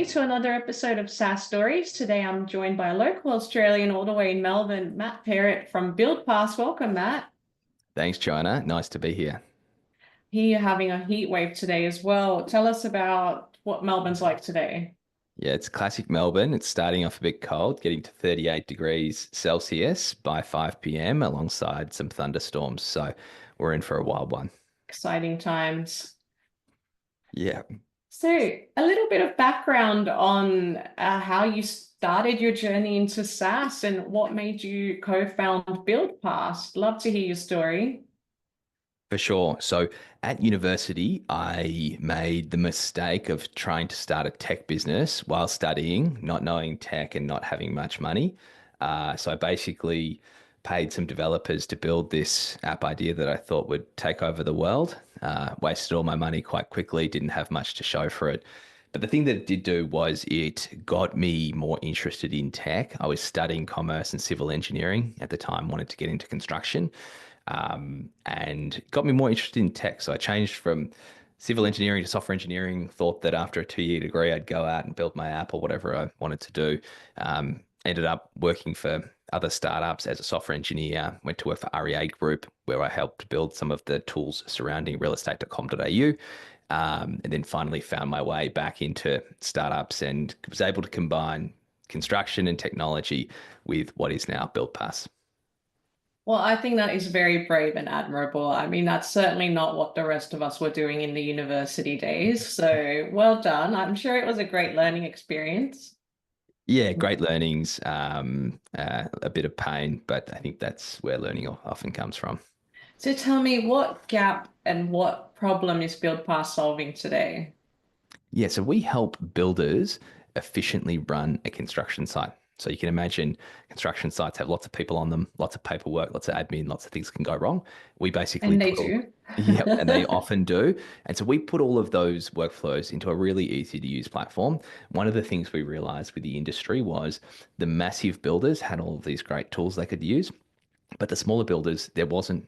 everybody, to another episode of SaaS Stories. Today I'm joined by a local Australian all the way in Melbourne, Matt Perrott from BuildPass. Welcome, Matt. Thanks, Joanna. Nice to be here. Here you're having a heat wave today as well. Tell us about what Melbourne's like today. Yeah, it's classic Melbourne. It's starting off a bit cold, getting to 38 degrees Celsius by 5 p.m. alongside some thunderstorms. So we're in for a wild one. Exciting times. Yeah. So, a little bit of background on how you started your journey into SaaS and what made you co-found BuildPass. Love to hear your story. For sure. So at university, I made the mistake of trying to start a tech business while studying, not knowing tech and not having much money. So I basically paid some developers to build this app idea that I thought would take over the world. Wasted all my money quite quickly, didn't have much to show for it. But the thing that it did do was it got me more interested in tech. I was studying commerce and civil engineering at the time, wanted to get into construction and got me more interested in tech. So I changed from civil engineering to software engineering, thought that after a 2-year degree, I'd go out and build my app or whatever I wanted to do. Ended up working for other startups as a software engineer, went to work for REA Group, where I helped build some of the tools surrounding realestate.com.au. And then finally found my way back into startups and was able to combine construction and technology with what is now BuildPass. Well, I think that is very brave and admirable. I mean, that's certainly not what the rest of us were doing in the university days. So well done. I'm sure it was a great learning experience. Yeah, great learnings, a bit of pain, but I think that's where learning often comes from. So tell me, what gap and what problem is BuildPass solving today? Yeah, so we help builders efficiently run a construction site. So you can imagine construction sites have lots of people on them, lots of paperwork, lots of admin, lots of things can go wrong. We basically And they put all, do. yep, and they often do. And so we put all of those workflows into a really easy to use platform. One of the things we realized with the industry was the massive builders had all of these great tools they could use. But the smaller builders, there wasn't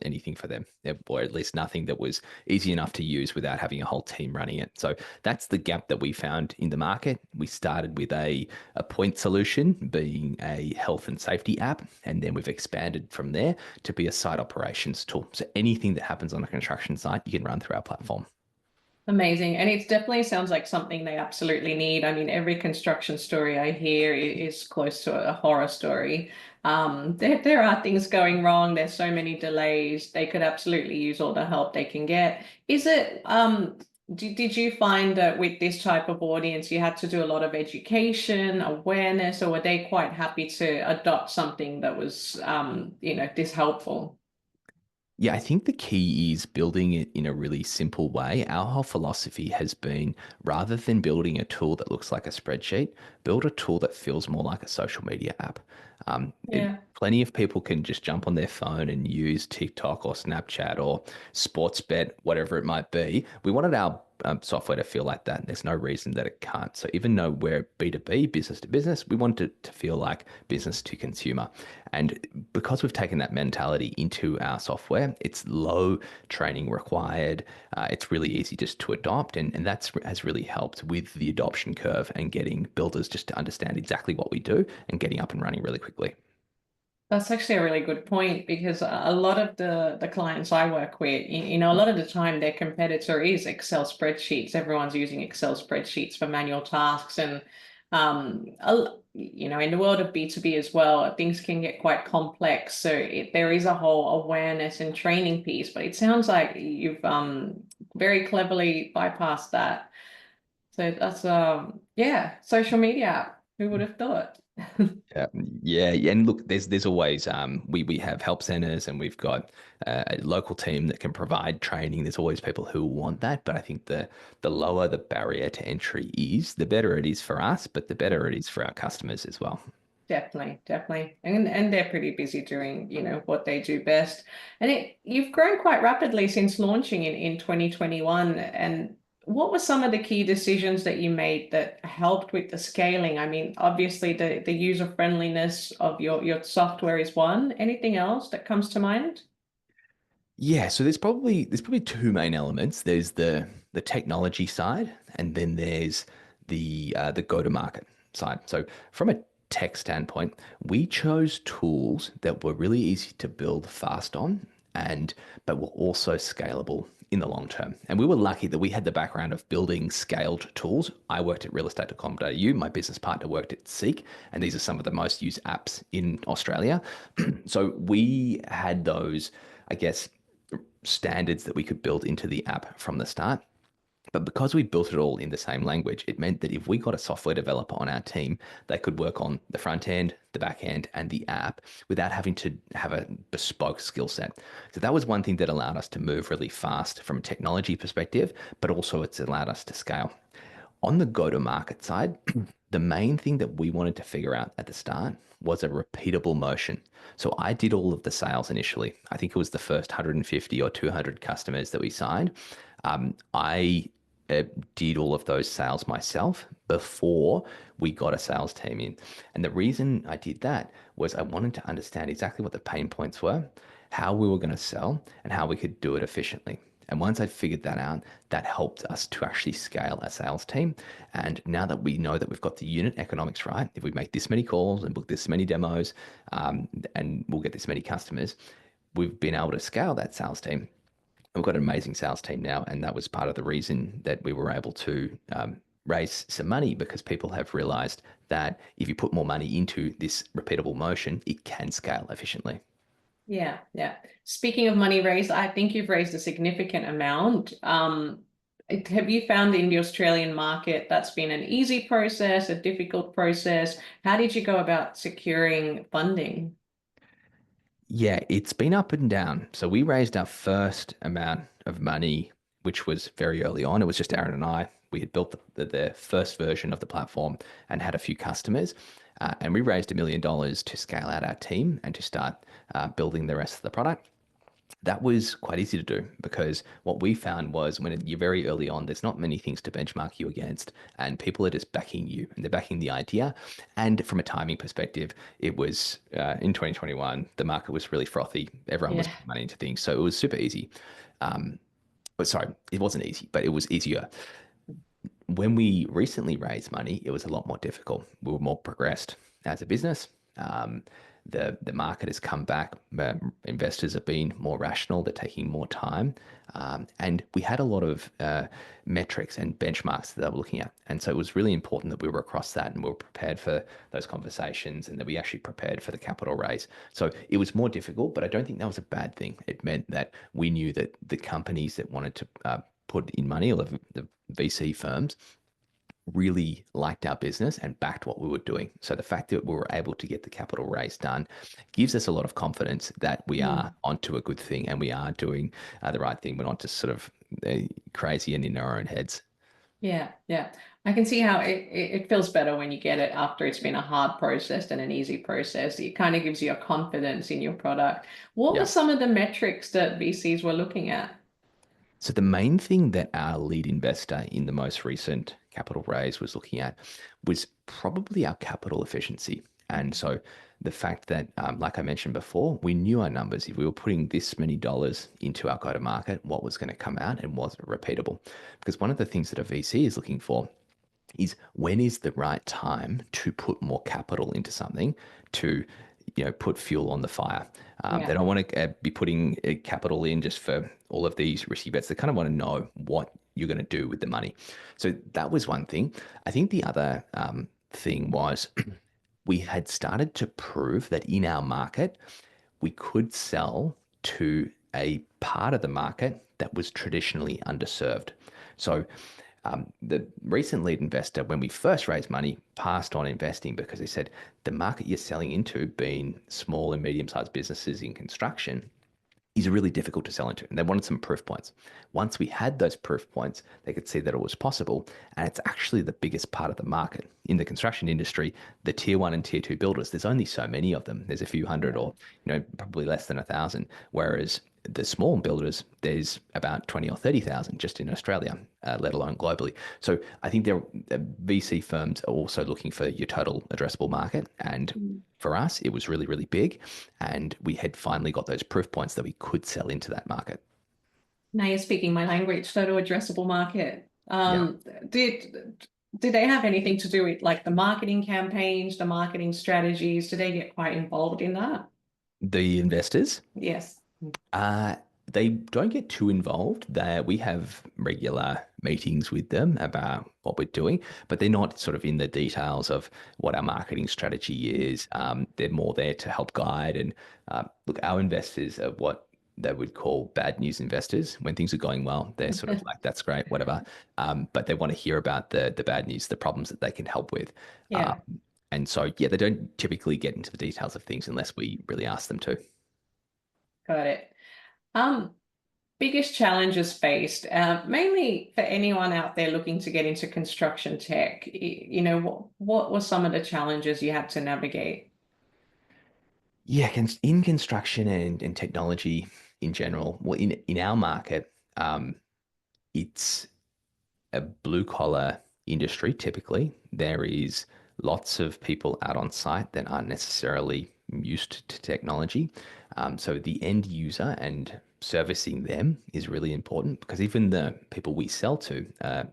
anything for them, or at least nothing that was easy enough to use without having a whole team running it. So that's the gap that we found in the market. We started with a point solution being a health and safety app, and then we've expanded from there to be a site operations tool. So anything that happens on a construction site, you can run through our platform. Amazing. And it definitely sounds like something they absolutely need. I mean, every construction story I hear is close to a horror story. There are things going wrong. There's so many delays. They could absolutely use all the help they can get. Is it, did you find that with this type of audience, you had to do a lot of education, awareness, or were they quite happy to adopt something that was, this helpful? Yeah, I think the key is building it in a really simple way. Our whole philosophy has been rather than building a tool that looks like a spreadsheet, build a tool that feels more like a social media app. Yeah. Plenty of people can just jump on their phone and use TikTok or Snapchat or sports bet, whatever it might be. We wanted our software to feel like that. There's no reason that it can't. So even though we're B2B, business to business, we want it to feel like business to consumer. And because we've taken that mentality into our software, it's low training required. It's really easy just to adopt. And that's has really helped with the adoption curve and getting builders just to understand exactly what we do and getting up and running really quickly. That's actually a really good point because a lot of the clients I work with, a lot of the time their competitor is Excel spreadsheets. Everyone's using Excel spreadsheets for manual tasks, and in the world of B2B as well, things can get quite complex. So there is a whole awareness and training piece, but it sounds like you've very cleverly bypassed that. So that's social media app. Who would have thought? Yeah, yeah, and look, there's always we have help centers and we've got a local team that can provide training. There's always people who want that, but I think the lower the barrier to entry is, the better it is for us, but the better it is for our customers as well. Definitely, definitely. And they're pretty busy doing, what they do best. And you've grown quite rapidly since launching in 2021. And what were some of the key decisions that you made that helped with the scaling? I mean, obviously the user friendliness of your software is one. Anything else that comes to mind? Yeah, so there's probably two main elements. There's the technology side, and then there's the go-to-market side. So from a tech standpoint, we chose tools that were really easy to build fast on and but were also scalable in the long term. And we were lucky that we had the background of building scaled tools. I worked at realestate.com.au, my business partner worked at Seek, and these are some of the most used apps in Australia. So we had those, I guess, standards that we could build into the app from the start. But because we built it all in the same language, it meant that if we got a software developer on our team, they could work on the front end, the back end, and the app without having to have a bespoke skill set. So that was one thing that allowed us to move really fast from a technology perspective, but also it's allowed us to scale. On the go-to-market side, the main thing that we wanted to figure out at the start was a repeatable motion. So I did all of the sales initially. I think it was the first 150 or 200 customers that we signed. I did all of those sales myself before we got a sales team in. And the reason I did that was I wanted to understand exactly what the pain points were, how we were going to sell, and how we could do it efficiently. And once I figured that out, that helped us to actually scale a sales team. And now that we know that we've got the unit economics right, if we make this many calls and book this many demos, and we'll get this many customers, we've been able to scale that sales team. We've got an amazing sales team now, and that was part of the reason that we were able to raise some money, because people have realized that if you put more money into this repeatable motion, it can scale efficiently. Yeah, yeah. Speaking of money raised, I think you've raised a significant amount. Have you found in the Australian market that's been an easy process, a difficult process? How did you go about securing funding? Yeah, it's been up and down. So we raised our first amount of money, which was very early on. It was just Aaron and I. We had built the first version of the platform and had a few customers. And we raised $1 million to scale out our team and to start building the rest of the product. That was quite easy to do, because what we found was when you're very early on, there's not many things to benchmark you against, and people are just backing you and they're backing the idea. And from a timing perspective, it was in 2021, the market was really frothy. Everyone was Yeah. putting money into things. So it was super easy. But sorry, it wasn't easy, but it was easier. When we recently raised money, it was a lot more difficult. We were more progressed as a business. The market has come back. Investors have been more rational. They're taking more time, and we had a lot of metrics and benchmarks that they were looking at. And so it was really important that we were across that and we were prepared for those conversations, and that we actually prepared for the capital raise. So it was more difficult, but I don't think that was a bad thing. It meant that we knew that the companies that wanted to put in money, or the VC firms, really liked our business and backed what we were doing. So the fact that we were able to get the capital raise done gives us a lot of confidence that we are onto a good thing and we are doing the right thing. We're not just sort of crazy and in our own heads. Yeah, yeah. I can see how it feels better when you get it after it's been a hard process than an easy process. It kind of gives you a confidence in your product. What were Yeah. some of the metrics that VCs were looking at? So the main thing that our lead investor in the most recent capital raise was looking at was probably our capital efficiency. And so the fact that, like I mentioned before, we knew our numbers. If we were putting this many dollars into our go-to-market, what was going to come out and was it repeatable? Because one of the things that a VC is looking for is when is the right time to put more capital into something to put fuel on the fire. They Yeah. don't want to be putting capital in just for all of these risky bets. They kind of want to know what you're going to do with the money. So that was one thing. I think the other thing was we had started to prove that in our market, we could sell to a part of the market that was traditionally underserved. So the recent lead investor, when we first raised money, passed on investing because they said the market you're selling into, being small and medium-sized businesses in construction, is really difficult to sell into. And they wanted some proof points. Once we had those proof points, they could see that it was possible. And it's actually the biggest part of the market. In the construction industry, the tier one and tier two builders, there's only so many of them. There's a few hundred, or probably less than 1,000. Whereas the small builders, there's about 20 or 30,000 just in Australia, let alone globally. So I think VC firms are also looking for your total addressable market. And for us, it was really, really big. And we had finally got those proof points that we could sell into that market. Now you're speaking my language, total addressable market. Yeah. Did do they have anything to do with like the marketing campaigns, the marketing strategies? Do they get quite involved in that? The investors, Yes. Uh, they don't get too involved. We have regular meetings with them about what we're doing, but they're not sort of in the details of what our marketing strategy is. They're more there to help guide and look. Our investors are what they would call bad news investors. When things are going well, they're sort of like, "That's great, whatever," but they want to hear about the bad news, the problems that they can help with. Um, Yeah, and so, yeah, they don't typically get into the details of things unless we really ask them to. got it. Um, Biggest challenges faced, mainly for anyone out there looking to get into construction tech. What were some of the challenges you had to navigate? Yeah, in construction and technology in general, well, in our market, it's a blue collar industry typically. There is lots of people out on site that aren't necessarily used to technology. So the end user and servicing them is really important because even the people we sell to,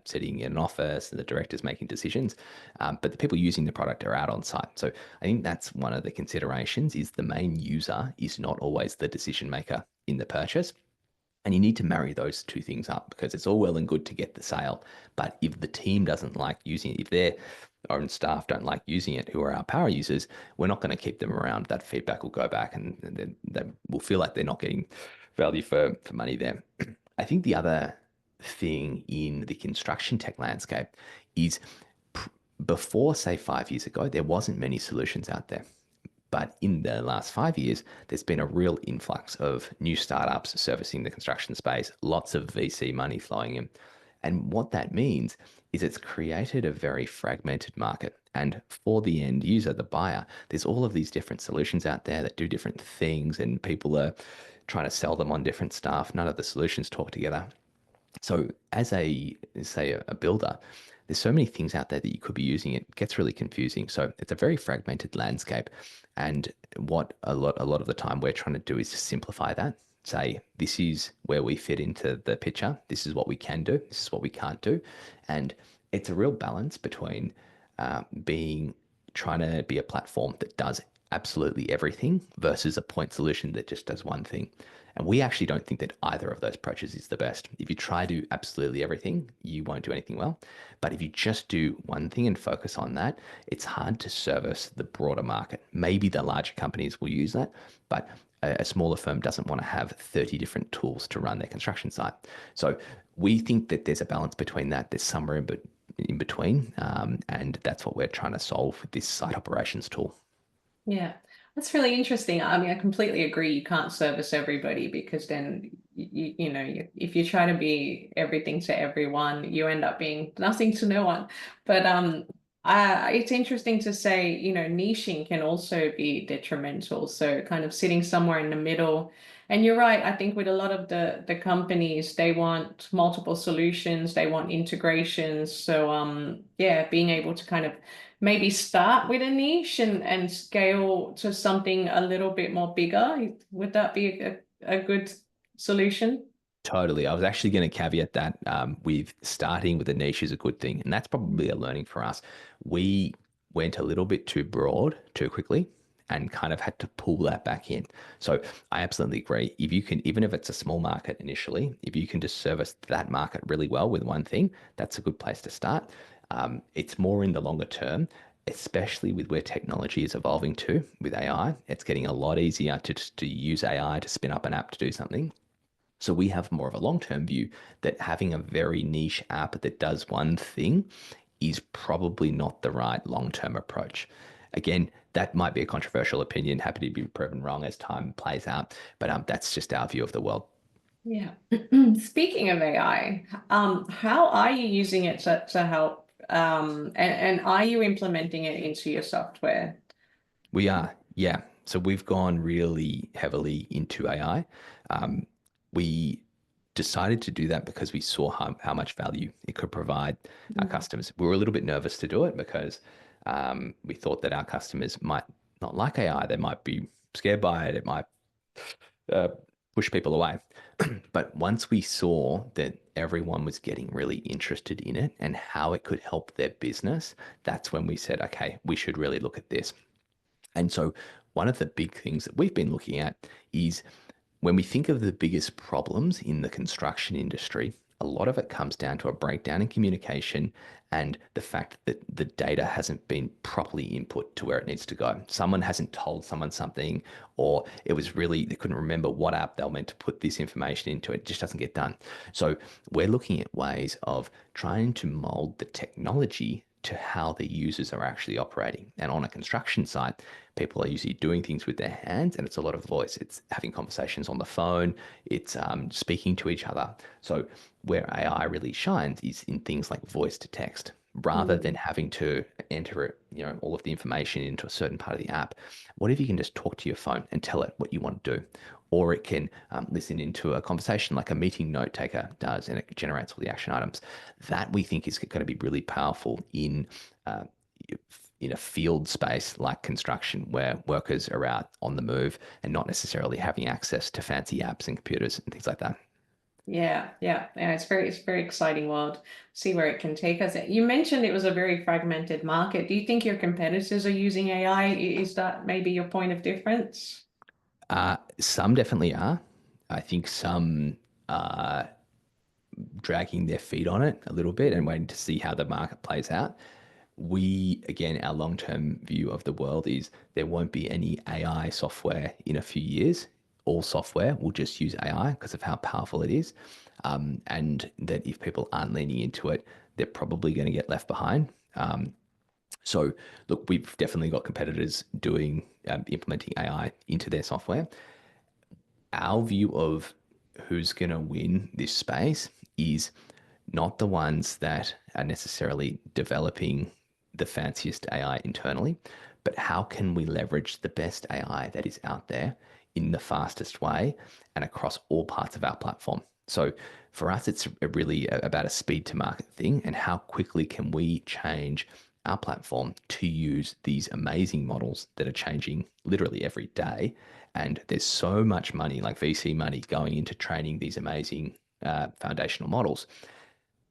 sitting in an office and the directors making decisions, but the people using the product are out on site. So I think that's one of the considerations is the main user is not always the decision maker in the purchase. And you need to marry those two things up because it's all well and good to get the sale. But if the team doesn't like using it, if their own staff don't like using it, who are our power users, we're not going to keep them around. That feedback will go back and then they will feel like they're not getting value for money there. I think the other thing in the construction tech landscape is before, say, 5 years ago, there wasn't many solutions out there. But in the last 5 years, there's been a real influx of new startups servicing the construction space, lots of VC money flowing in. And what that means is it's created a very fragmented market. And for the end user, the buyer, there's all of these different solutions out there that do different things, and people are trying to sell them on different stuff. None of the solutions talk together. So as a builder, there's so many things out there that you could be using. It gets really confusing. So it's a very fragmented landscape. And what a lot of the time we're trying to do is to simplify that. Say, this is where we fit into the picture. This is what we can do. This is what we can't do. And it's a real balance between being trying to be a platform that does absolutely everything versus a point solution that just does one thing. And we actually don't think that either of those approaches is the best. If you try to do absolutely everything, you won't do anything well. But if you just do one thing and focus on that, it's hard to service the broader market. Maybe the larger companies will use that, but a smaller firm doesn't want to have 30 different tools to run their construction site. So we think that there's a balance between that. There's somewhere in between, and that's what we're trying to solve with this site operations tool. Yeah, that's really interesting. I mean, I completely agree. You can't service everybody because then if you try to be everything to everyone, you end up being nothing to no one. But it's interesting to say, niching can also be detrimental. So kind of sitting somewhere in the middle. And you're right. I think with a lot of the companies, they want multiple solutions, they want integrations. So yeah, being able to kind of maybe start with a niche and scale to something a little bit more bigger. Would that be a good solution? Totally. I was actually going to caveat that with starting with a niche is a good thing. And that's probably a learning for us. We went a little bit too broad too quickly and kind of had to pull that back in. So I absolutely agree. If you can, even if it's a small market initially, if you can just service that market really well with one thing, that's a good place to start. It's more in the longer term, especially with where technology is evolving to with AI. It's getting a lot easier to use AI to spin up an app to do something. So we have more of a long-term view that having a very niche app that does one thing is probably not the right long-term approach. Again, that might be a controversial opinion. Happy to be proven wrong as time plays out, but that's just our view of the world. Yeah. Speaking of AI, how are you using it to help? And are you implementing it into your software? We are, yeah. So we've gone really heavily into AI. We decided to do that because we saw how much value it could provide our Mm. customers. We were a little bit nervous to do it because we thought that our customers might not like AI. They might be scared by it. It might uh, push people away. But once we saw that everyone was getting really interested in it and how it could help their business, that's when we said, okay, we should really look at this. And so, one of the big things that we've been looking at is when we think of the biggest problems in the construction industry, a lot of it comes down to a breakdown in communication and the fact that the data hasn't been properly input to where it needs to go. Someone hasn't told someone something, or it was really, they couldn't remember what app they were meant to put this information into. It just doesn't get done. So we're looking at ways of trying to mold the technology to how the users are actually operating. And on a construction site, people are usually doing things with their hands, and it's a lot of voice. It's having conversations on the phone. It's speaking to each other. So where AI really shines is in things like voice to text, rather than Mm. having to enter all of the information into a certain part of the app. What if you can just talk to your phone and tell it what you want to do? Or it can listen into a conversation like a meeting note taker does, and it generates all the action items. That we think is going to be really powerful uh, in a field space like construction, where workers are out on the move and not necessarily having access to fancy apps and computers and things like that. Yeah. It's very exciting world. See where it can take us. You mentioned it was a very fragmented market. Do you think your competitors are using AI? Is that maybe your point of difference? Some definitely are. I think some are dragging their feet on it a little bit and waiting to see how the market plays out. We, again, our long term view of the world is there won't be any AI software in a few years. All software will just use AI because of how powerful it is. And that if people aren't leaning into it, they're probably going to get left behind. So, look, we've definitely got competitors doing implementing AI into their software. Our view of who's going to win this space is not the ones that are necessarily developing the fanciest AI internally, but how can we leverage the best AI that is out there in the fastest way and across all parts of our platform. So for us, it's really about a speed to market thing, and how quickly can we change our platform to use these amazing models that are changing literally every day. And there's so much money, like VC money, going into training these amazing foundational models.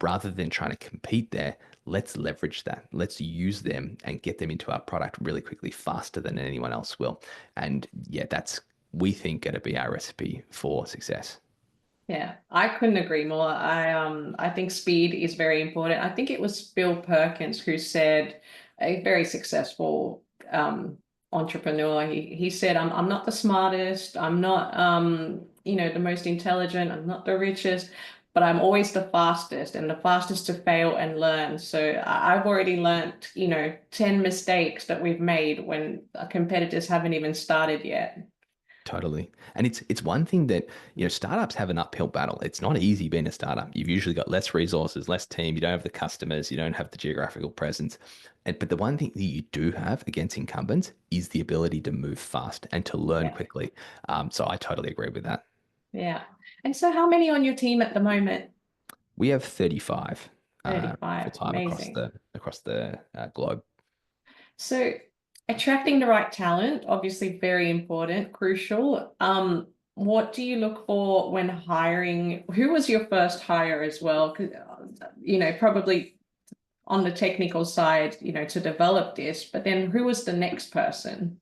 Rather than trying to compete there, let's leverage that. Let's use them and get them into our product really quickly, faster than anyone else will. And yeah, that's, we think, going to be our recipe for success. Yeah, I couldn't agree more. I think speed is very important. I think it was Bill Perkins who said, a very successful entrepreneur. He said, I'm not the smartest, I'm not the most intelligent, I'm not the richest, but I'm always the fastest, and the fastest to fail and learn. So I've already learned, 10 mistakes that we've made when competitors haven't even started yet. Totally. And it's one thing that, startups have an uphill battle. It's not easy being a startup. You've usually got less resources, less team, you don't have the customers, you don't have the geographical presence. But the one thing that you do have against incumbents is the ability to move fast and to learn Yeah. quickly. So I totally agree with that. Yeah. And so how many on your team at the moment? We have 35 full 35. time Amazing. across the globe. So attracting the right talent, obviously very important, crucial. What do you look for when hiring? Who was your first hire as well? Because, probably on the technical side, to develop this, but then who was the next person?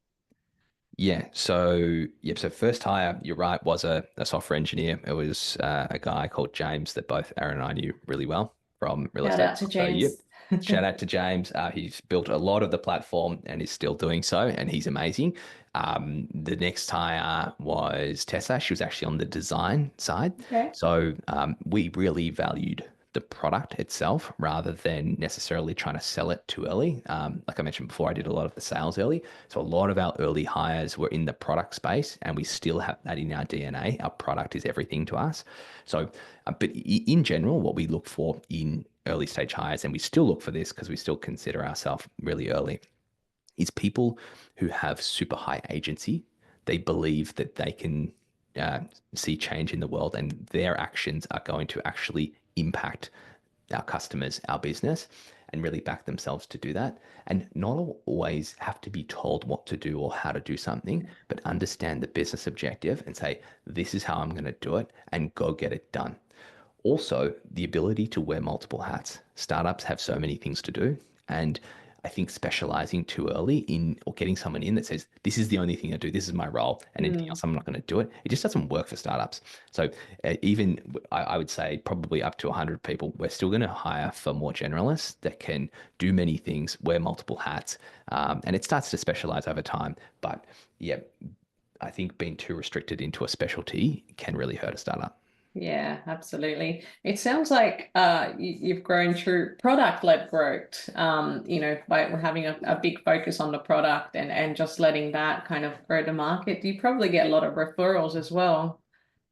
Yeah. So, yep. So first hire, you're right, was a software engineer. It was a guy called James that both Aaron and I knew really well from real Shout estate. out to So, yep. James. Shout out to James. He's built a lot of the platform and is still doing so, and he's amazing. The next hire was Tessa. She was actually on the design side. Okay. So, we really valued the product itself rather than necessarily trying to sell it too early. Like I mentioned before, I did a lot of the sales early. So a lot of our early hires were in the product space, and we still have that in our DNA. Our product is everything to us. So, but in general, what we look for in early stage hires, and we still look for this because we still consider ourselves really early, is people who have super high agency. They believe that they can uh, see change in the world, and their actions are going to actually impact our customers, our business. and really back themselves to do that. And not always have to be told what to do or how to do something, but understand the business objective and say, this is how I'm going to do it and go get it done. Also, the ability to wear multiple hats. Startups have so many things to do. And I think specializing too early in or getting someone in that says, this is the only thing I do, this is my role, and anything else, Mm. I'm not going to do it. It just doesn't work for startups. So, even I would say probably up to 100 people, we're still going to hire for more generalists that can do many things, wear multiple hats, and it starts to specialize over time. But yeah, I think being too restricted into a specialty can really hurt a startup. Yeah, absolutely. It sounds like you've grown through product-led growth, by having a big focus on the product and just letting that kind of grow the market. You probably get a lot of referrals as well.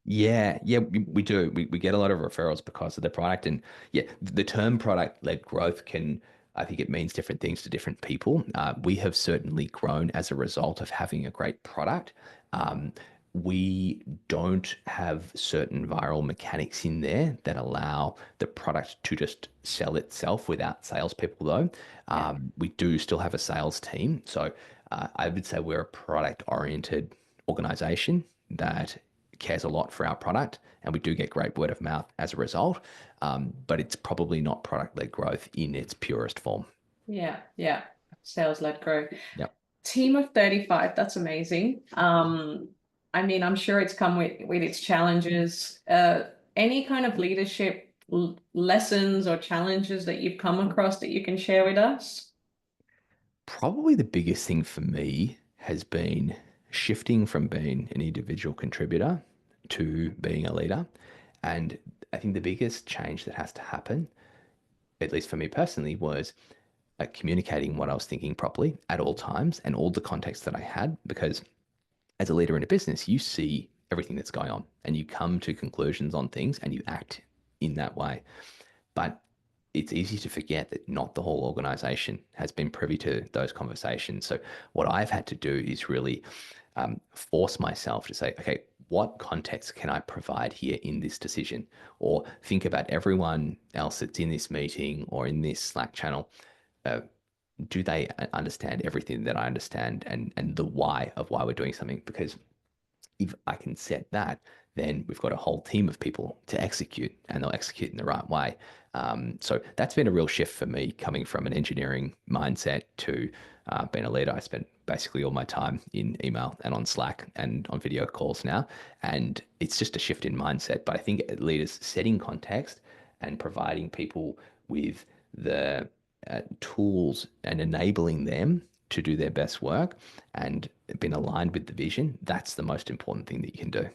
Yeah, we do. We get a lot of referrals because of the product. And yeah, the term product-led growth can, I think it means different things to different people. We have certainly grown as a result of having a great product. Um, we don't have certain viral mechanics in there that allow the product to just sell itself without salespeople, though. Yeah. We do still have a sales team. So I would say we're a product-oriented organization that cares a lot for our product, and we do get great word of mouth as a result. But it's probably not product-led growth in its purest form. Yeah, yeah. Sales-led growth. Yep. Team of 35, that's amazing. I mean, I'm sure it's come with its challenges. Any kind of leadership lessons or challenges that you've come across that you can share with us? Probably the biggest thing for me has been shifting from being an individual contributor to being a leader. And I think the biggest change that has to happen, at least for me personally, was communicating what I was thinking properly at all times and all the context that I had. Because as a leader in a business, you see everything that's going on and you come to conclusions on things and you act in that way. But it's easy to forget that not the whole organization has been privy to those conversations. So, what I've had to do is really force myself to say, okay, what context can I provide here in this decision? Or think about everyone else that's in this meeting or in this Slack channel. Uh, do they understand everything that I understand and the why of why we're doing something? Because if I can set that, then we've got a whole team of people to execute and they'll execute in the right way. So that's been a real shift for me coming from an engineering mindset to being a leader. I spent basically all my time in email and on Slack and on video calls now. And it's just a shift in mindset. But I think leaders setting context and providing people with the tools and enabling them to do their best work and been aligned with the vision, that's the most important thing that you can do.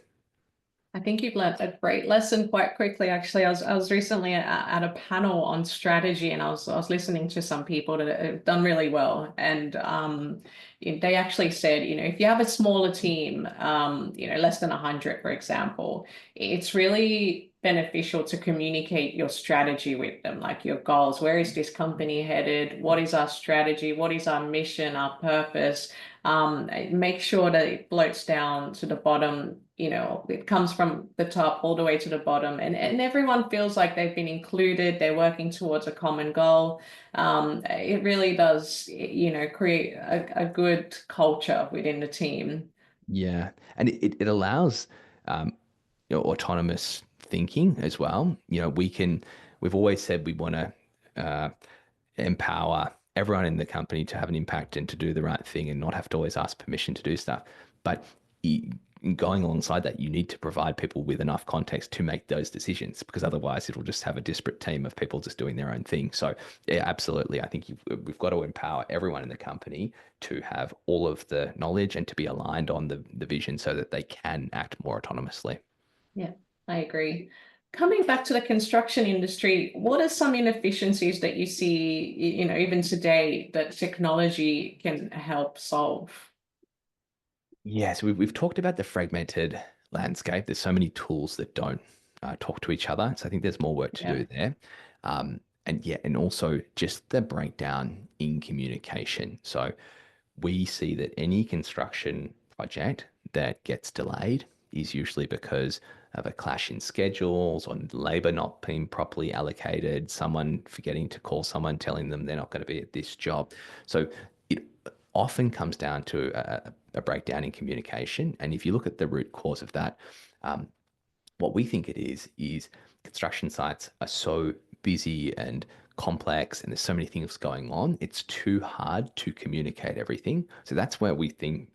I think you've learned a great lesson quite quickly. Actually, I was recently at a panel on strategy, and I was listening to some people that have done really well, and they actually said, if you have a smaller team, less than 100, for example, it's really beneficial to communicate your strategy with them, like your goals. Where is this company headed? What is our strategy? What is our mission, our purpose? Make sure that it floats down to the bottom. It comes from the top all the way to the bottom, and everyone feels like they've been included. They're working towards a common goal. It really does, create a good culture within the team. Yeah. And it allows autonomous thinking as well. We've always said we want to uh, empower everyone in the company to have an impact and to do the right thing and not have to always ask permission to do stuff. But going alongside that, you need to provide people with enough context to make those decisions because otherwise it'll just have a disparate team of people just doing their own thing. So, yeah, absolutely. I think we've got to empower everyone in the company to have all of the knowledge and to be aligned on the vision so that they can act more autonomously. Yeah, I agree. Coming back to the construction industry, what are some inefficiencies that you see, even today, that technology can help solve? Yeah, so we've talked about the fragmented landscape. There's so many tools that don't talk to each other. So I think there's more work to Yeah. do there. And yeah, and also just the breakdown in communication. So we see that any construction project that gets delayed is usually because of a clash in schedules, or labor not being properly allocated, someone forgetting to call someone, telling them they're not going to be at this job. So it often comes down to a breakdown in communication. And if you look at the root cause of that, um, what we think it is construction sites are so busy and complex, and there's so many things going on. It's too hard to communicate everything. So that's where we think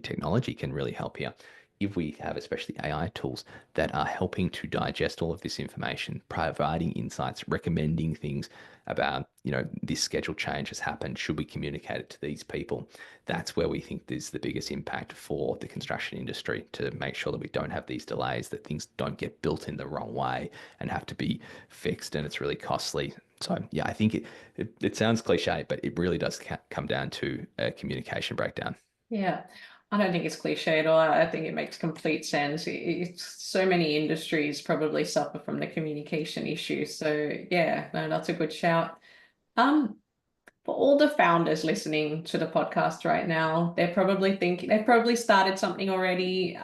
technology can really help here. If we have especially AI tools that are helping to digest all of this information, providing insights, recommending things about, this schedule change has happened, should we communicate it to these people? That's where we think there's the biggest impact for the construction industry, to make sure that we don't have these delays, that things don't get built in the wrong way and have to be fixed, and it's really costly. So yeah, I think it sounds cliche, but it really does come down to a communication breakdown. Yeah, I don't think it's cliche at all. I think it makes complete sense. It's so many industries probably suffer from the communication issue. So yeah, no, that's a good shout. Um, for all the founders listening to the podcast right now, they're probably thinking they've probably started something already.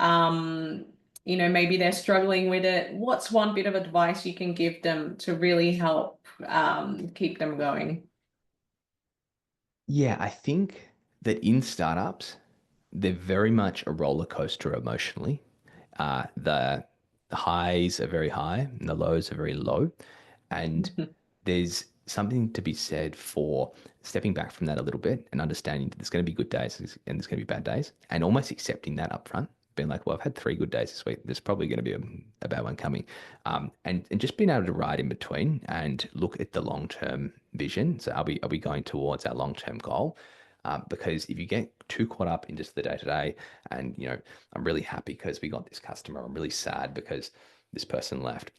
Maybe they're struggling with it. What's one bit of advice you can give them to really help keep them going? Yeah, I think that in startups, they're very much a roller coaster emotionally. The highs are very high and the lows are very low. And there's something to be said for stepping back from that a little bit and understanding that there's going to be good days and there's going to be bad days, and almost accepting that up front. Being like, well, I've had 3 good days this week. There's probably going to be a bad one coming. And just being able to ride in between and look at the long-term vision. So are we going towards our long-term goal? Because if you get too caught up in just the day to day, and I'm really happy because we got this customer, I'm really sad because this person left,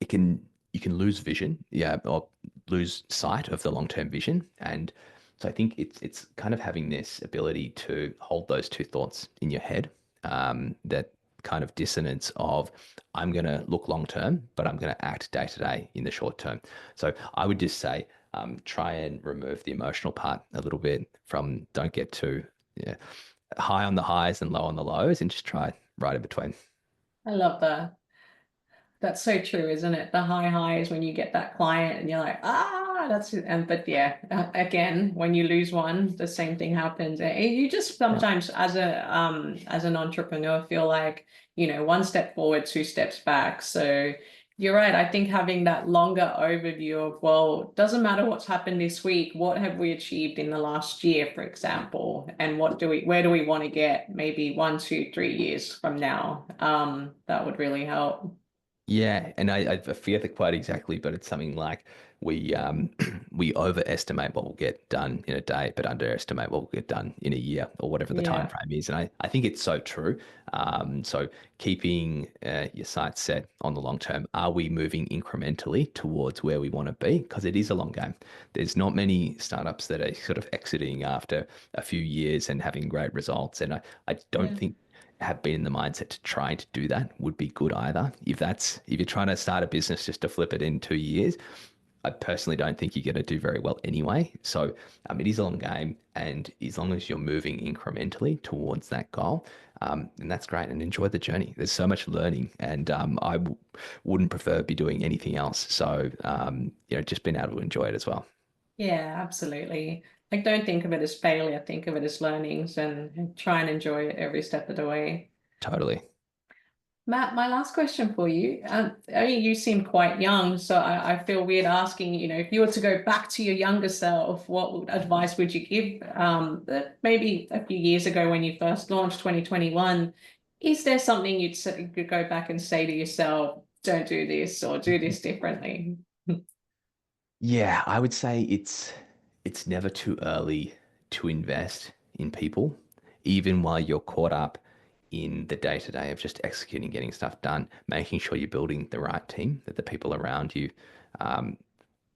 it can you can lose vision, yeah, or lose sight of the long term vision. And so I think it's kind of having this ability to hold those two thoughts in your head, that kind of dissonance of, I'm going to look long term, but I'm going to act day to day in the short term. So I would just say, try and remove the emotional part a little bit from, don't get too, yeah, high on the highs and low on the lows, and just try right in between. I love that. That's so true, isn't it? The high highs when you get that client and you're like, that's it. And but yeah, again, when you lose one, the same thing happens. You just Yeah. sometimes as an entrepreneur feel like, one step forward, 2 steps back. So you're right. I think having that longer overview of, well, doesn't matter what's happened this week, what have we achieved in the last year, for example, and where do we want to get maybe 1, 2, 3 years from now? That would really help. Yeah, and I forget the quote exactly, but it's something like, we we overestimate what will get done in a day, but underestimate what will get done in a year, or whatever the time Yeah. frame is. And I think it's so true. So keeping your sights set on the long term, are we moving incrementally towards where we want to be? Because it is a long game. There's not many startups that are sort of exiting after a few years and having great results. And I don't Yeah. think have been in the mindset to try to do that would be good either. If you're trying to start a business just to flip it in 2 years, I personally don't think you're going to do very well anyway. So it is a long game, and as long as you're moving incrementally towards that goal, and that's great, and enjoy the journey. There's so much learning, and wouldn't prefer be doing anything else. So just being able to enjoy it as well. Yeah, absolutely. Like, don't think of it as failure, think of it as learnings and try and enjoy it every step of the way. Totally. Matt, my last question for you. I mean, you seem quite young, so I feel weird asking, if you were to go back to your younger self, advice would you give? Maybe a few years ago when you first launched 2021, is there something you could go back and say to yourself, don't do this or do this differently? Yeah, I would say it's never too early to invest in people, even while you're caught up in the day to day of just executing, getting stuff done, making sure you're building the right team, that the people around you um,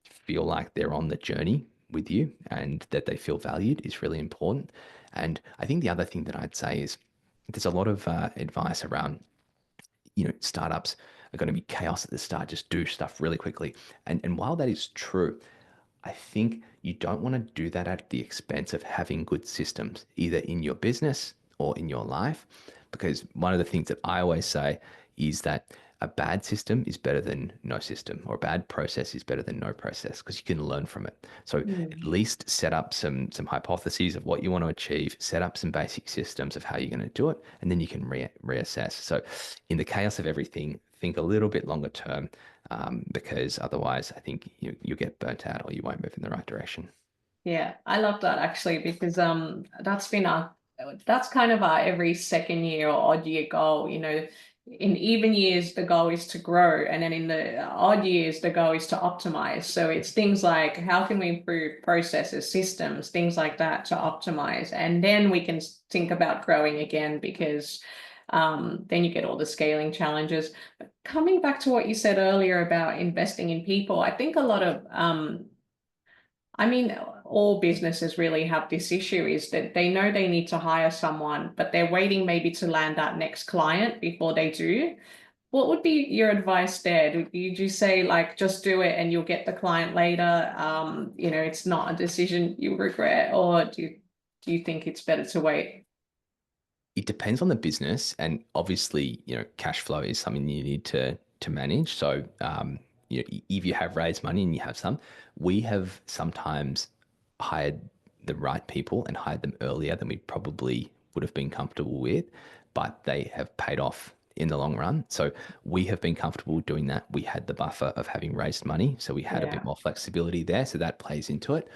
feel like they're on the journey with you and that they feel valued is really important. And I think the other thing that I'd say is, there's a lot of advice around, startups are going to be chaos at the start, just do stuff really quickly. And while that is true, I think you don't want to do that at the expense of having good systems, either in your business or in your life. Because one of the things that I always say is that a bad system is better than no system, or a bad process is better than no process, because you can learn from it. So at Mm. least set up some hypotheses of what you want to achieve, set up some basic systems of how you're going to do it, and then you can reassess. So in the chaos of everything, think a little bit longer term, because otherwise I think you'll get burnt out or you won't move in the right direction. Yeah, I love that actually because that's kind of our every second year or odd year goal. You know, in even years the goal is to grow, and then in the odd years the goal is to optimize. So it's things like how can we improve processes, systems, things like that to optimize, and then we can think about growing again because then you get all the scaling challenges. But coming back to what you said earlier about investing in people, I think a lot of I mean, all businesses really have this issue is that they know they need to hire someone, but they're waiting maybe to land that next client before they do. What would be your advice there? Would you say like just do it and you'll get the client later? You know, it's not a decision you regret, or do you think it's better to wait? It depends on the business, and obviously, cash flow is something you need to manage. So, if you have raised money and you have some, we have sometimes hired the right people and hired them earlier than we probably would have been comfortable with, but they have paid off in the long run. So we have been comfortable doing that. We had the buffer of having raised money, so we had a bit Yeah, more flexibility there. So that plays into it.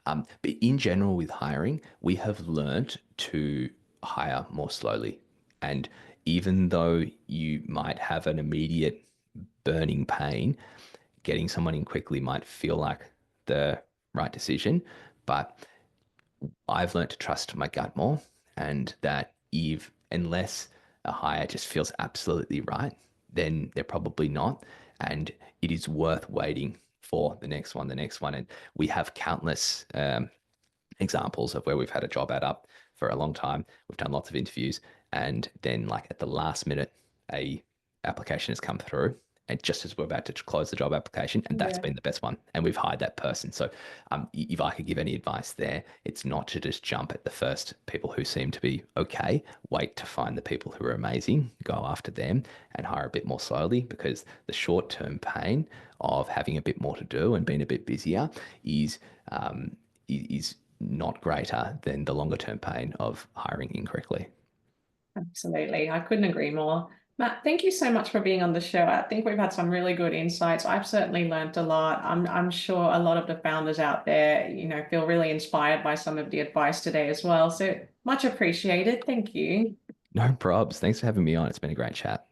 But in general, with hiring, we have learned to hire more slowly. And even though you might have an immediate burning pain, getting someone in quickly might feel like the right decision. But I've learned to trust my gut more, and that if unless a hire just feels absolutely right, then they're probably not. And it is worth waiting for the next one. And we have countless examples of where we've had a job ad up for a long time. We've done lots of interviews, and then like at the last minute, a application has come through, and just as we're about to close the job application, and that's yeah. been the best one, and we've hired that person. So, if I could give any advice there, it's not to just jump at the first people who seem to be okay. Wait to find the people who are amazing, go after them, and hire a bit more slowly, because the short-term pain of having a bit more to do and being a bit busier is not greater than the longer term pain of hiring incorrectly. Absolutely. I couldn't agree more. Matt, thank you so much for being on the show. I think we've had some really good insights. I've certainly learned a lot. I'm sure a lot of the founders out there, you know, feel really inspired by some of the advice today as well. So much appreciated. Thank you. No probs. Thanks for having me on. It's been a great chat.